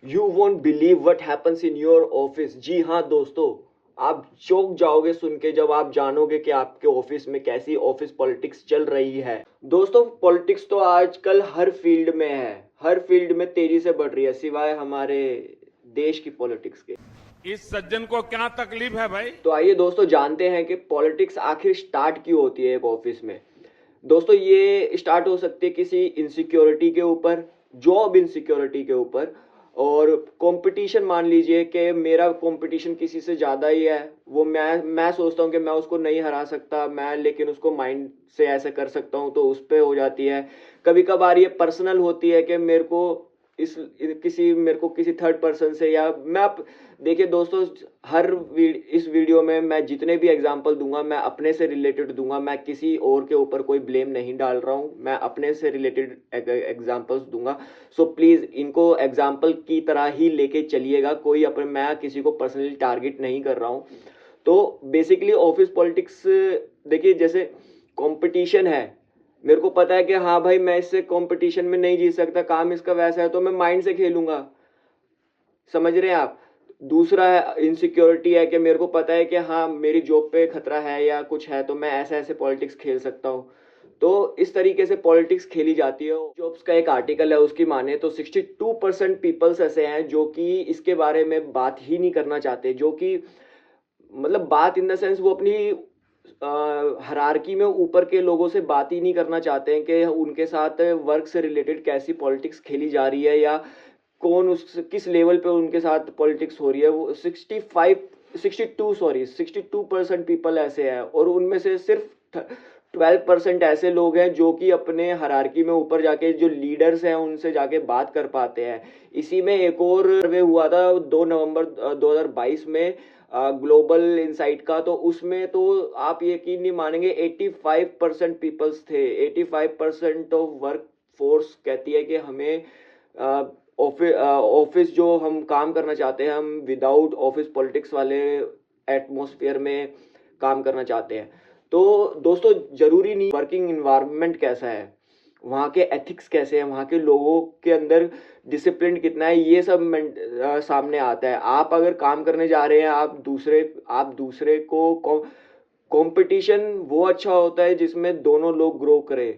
You won't believe what happens in your office. जी हाँ दोस्तों, आप चौंक जाओगे सुन के जब आप जानोगे कि आपके ऑफिस में कैसी ऑफिस पॉलिटिक्स चल रही है। दोस्तों, पॉलिटिक्स तो आजकल हर फील्ड में है, हर फील्ड में तेजी से बढ़ रही है, सिवाय हमारे देश की पॉलिटिक्स के। इस सज्जन को क्या तकलीफ है भाई? तो आइए दोस्तों जानते हैं कि पॉलिटिक्स आखिर स्टार्ट क्यों होती है एक ऑफिस में। दोस्तों, ये स्टार्ट हो सकती है किसी इनसिक्योरिटी के ऊपर, जॉब इनसिक्योरिटी के ऊपर, और कंपटीशन। मान लीजिए कि मेरा कंपटीशन किसी से ज़्यादा ही है, वो मैं सोचता हूँ कि मैं उसको नहीं हरा सकता, मैं लेकिन उसको माइंड से ऐसे कर सकता हूँ, तो उस पर हो जाती है। कभी कभार ये पर्सनल होती है कि मेरे को किसी थर्ड पर्सन से, या देखिए दोस्तों, इस वीडियो में मैं जितने भी एग्जांपल दूंगा मैं अपने से रिलेटेड दूंगा, मैं किसी और के ऊपर कोई ब्लेम नहीं डाल रहा हूं, मैं अपने से रिलेटेड एग्जांपल्स दूंगा। सो प्लीज इनको एग्जांपल की तरह ही लेके चलिएगा, कोई अपने मैं किसी को पर्सनली टारगेट नहीं कर रहा हूं। तो बेसिकली ऑफिस पॉलिटिक्स, देखिए जैसे कंपटीशन है, मेरे को पता है कि हाँ भाई मैं इससे कंपटीशन में नहीं जीत सकता, काम इसका वैसा है, तो मैं माइंड से खेलूंगा। समझ रहे हैं आप? दूसरा है इनसिक्योरिटी, है कि मेरे को पता है कि हाँ मेरी जॉब पे खतरा है या कुछ है, तो मैं ऐसे ऐसे पॉलिटिक्स खेल सकता हूँ। तो इस तरीके से पॉलिटिक्स खेली जाती है। जॉब्स का एक आर्टिकल है, उसकी माने तो 62% पीपल्स ऐसे हैं जो कि इसके बारे में बात ही नहीं करना चाहते, जो कि मतलब बात इन द सेंस वो अपनी हरारकी में ऊपर के लोगों से बात ही नहीं करना चाहते हैं कि उनके साथ वर्क से रिलेटेड कैसी पॉलिटिक्स खेली जा रही है, या कौन उस किस लेवल पे उनके साथ पॉलिटिक्स हो रही है। वो 62% पीपल ऐसे हैं, और उनमें से सिर्फ 12% ऐसे लोग हैं जो कि अपने हायरार्की में ऊपर जाके जो लीडर्स हैं उनसे जाके बात कर पाते हैं। इसी में एक और सर्वे हुआ था 2 नवंबर 2022 में, ग्लोबल इंसाइट का, तो उसमें तो आप यकीन नहीं मानेंगे 85% पीपल्स थे, 85% ऑफ वर्क फोर्स कहती है कि हमें ऑफिस जो हम काम करना चाहते हैं, हम विदाउट ऑफिस पॉलिटिक्स वाले एटमॉस्फेयर में काम करना चाहते हैं। तो दोस्तों, जरूरी नहीं वर्किंग इन्वायरमेंट कैसा है, वहाँ के एथिक्स कैसे हैं, वहाँ के लोगों के अंदर डिसिप्लिन कितना है, ये सब सामने आता है। आप अगर काम करने जा रहे हैं, आप दूसरे को कंपटीशन वो अच्छा होता है जिसमें दोनों लोग ग्रो करें।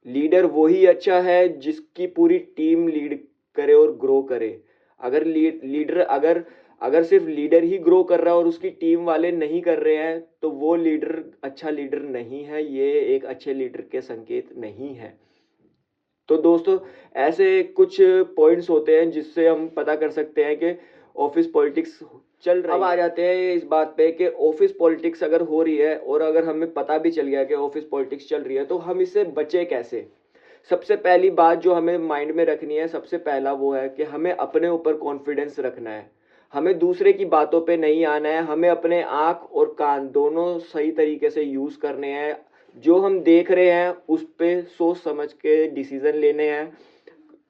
लीडर वही अच्छा है जिसकी पूरी टीम लीड करे और ग्रो करे। अगर लीडर अगर अगर सिर्फ लीडर ही ग्रो कर रहा है और उसकी टीम वाले नहीं कर रहे हैं, तो वो लीडर अच्छा लीडर नहीं है, ये एक अच्छे लीडर के संकेत नहीं है। तो दोस्तों, ऐसे कुछ पॉइंट्स होते हैं जिससे हम पता कर सकते हैं कि ऑफिस पॉलिटिक्स चल रही है। अब आ जाते हैं इस बात पे कि ऑफिस पॉलिटिक्स अगर हो रही है और अगर हमें पता भी चल गया कि ऑफिस पॉलिटिक्स चल रही है, तो हम इससे बचे कैसे। सबसे पहली बात जो हमें माइंड में रखनी है, सबसे पहला वो है कि हमें अपने ऊपर कॉन्फिडेंस रखना है। हमें दूसरे की बातों पे नहीं आना है, हमें अपने आंख और कान दोनों सही तरीके से यूज करने हैं। जो हम देख रहे हैं उस पे सोच समझ के डिसीजन लेने हैं,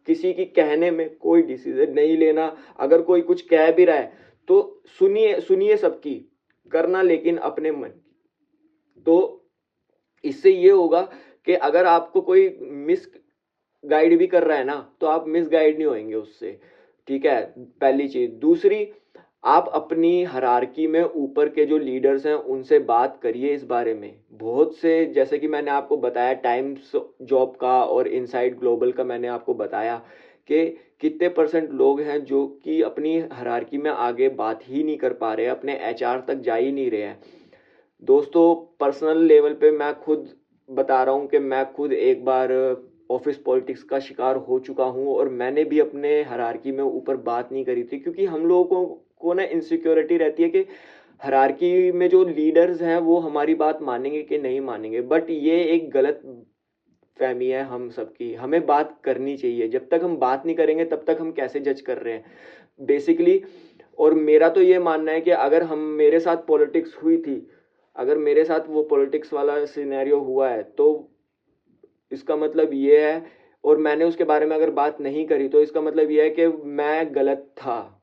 किसी की कहने में कोई डिसीजन नहीं लेना। अगर कोई कुछ कह भी रहा है तो सुनिए सुनिए सबकी, करना लेकिन अपने मन की। तो इससे ये होगा कि अगर आपको कोई मिस गाइड भी कर रहा है ना, तो आप मिस गाइड नहीं होंगे उससे। ठीक है, पहली चीज। दूसरी, आप अपनी हरारकी में ऊपर के जो लीडर्स हैं उनसे बात करिए इस बारे में। बहुत से, जैसे कि मैंने आपको बताया टाइम्स जॉब का और इनसाइड ग्लोबल का, मैंने आपको बताया कि कितने परसेंट लोग हैं जो कि अपनी हरारकी में आगे बात ही नहीं कर पा रहे, अपने एचआर तक जा ही नहीं रहे हैं। दोस्तों, पर्सनल लेवल पे मैं खुद बता रहा हूँ कि मैं खुद एक बार ऑफिस पॉलिटिक्स का शिकार हो चुका हूँ, और मैंने भी अपने हायरार्की में ऊपर बात नहीं करी थी, क्योंकि हम लोगों को ना इनसिक्योरिटी रहती है कि हायरार्की में जो लीडर्स हैं वो हमारी बात मानेंगे कि नहीं मानेंगे। बट ये एक गलत फहमी है हम सबकी, हमें बात करनी चाहिए। जब तक हम बात नहीं करेंगे तब तक हम कैसे जज कर रहे हैं बेसिकली। और मेरा तो ये मानना है कि अगर हम मेरे साथ पॉलिटिक्स हुई थी, अगर मेरे साथ वो पॉलिटिक्स वाला सिनेरियो हुआ है, तो इसका मतलब ये है, और मैंने उसके बारे में अगर बात नहीं करी, तो इसका मतलब ये है कि मैं गलत था।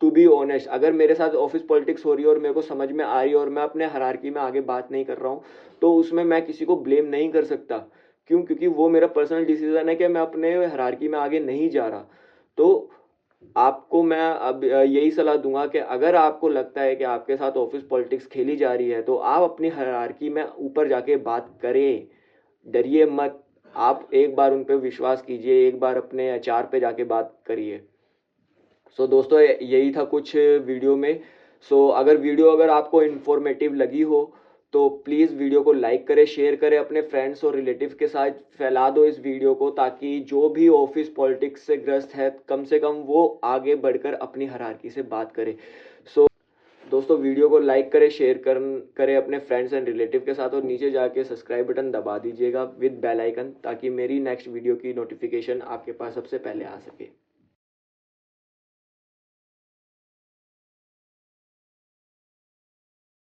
टू बी ऑनेस्ट, अगर मेरे साथ ऑफिस पॉलिटिक्स हो रही है और मेरे को समझ में आ रही है और मैं अपने हायरार्की में आगे बात नहीं कर रहा हूँ, तो उसमें मैं किसी को ब्लेम नहीं कर सकता। क्योंकि वो मेरा पर्सनल डिसीजन है कि मैं अपने हायरार्की में आगे नहीं जा रहा। तो आपको मैं अब यही सलाह दूंगा कि अगर आपको लगता है कि आपके साथ ऑफिस पॉलिटिक्स खेली जा रही है तो आप अपनी हायरार्की में ऊपर जाके बात करें, डरिए मत। आप एक बार उन पे विश्वास कीजिए, एक बार अपने एचआर पे जाके बात करिए। सो दोस्तों यही था कुछ वीडियो में। अगर आपको इन्फॉर्मेटिव लगी हो तो प्लीज़ वीडियो को लाइक करें, शेयर करें, अपने फ्रेंड्स और रिलेटिव के साथ फैला दो इस वीडियो को, ताकि जो भी ऑफिस पॉलिटिक्स से ग्रस्त है कम से कम वो आगे बढ़कर अपनी हायरार्की से बात करे। सो दोस्तों वीडियो को लाइक करें, शेयर करें अपने फ्रेंड्स एंड रिलेटिव के साथ, और नीचे जाके सब्सक्राइब बटन दबा दीजिएगा विद बेल आइकन, ताकि मेरी नेक्स्ट वीडियो की नोटिफिकेशन आपके पास सबसे पहले आ सके।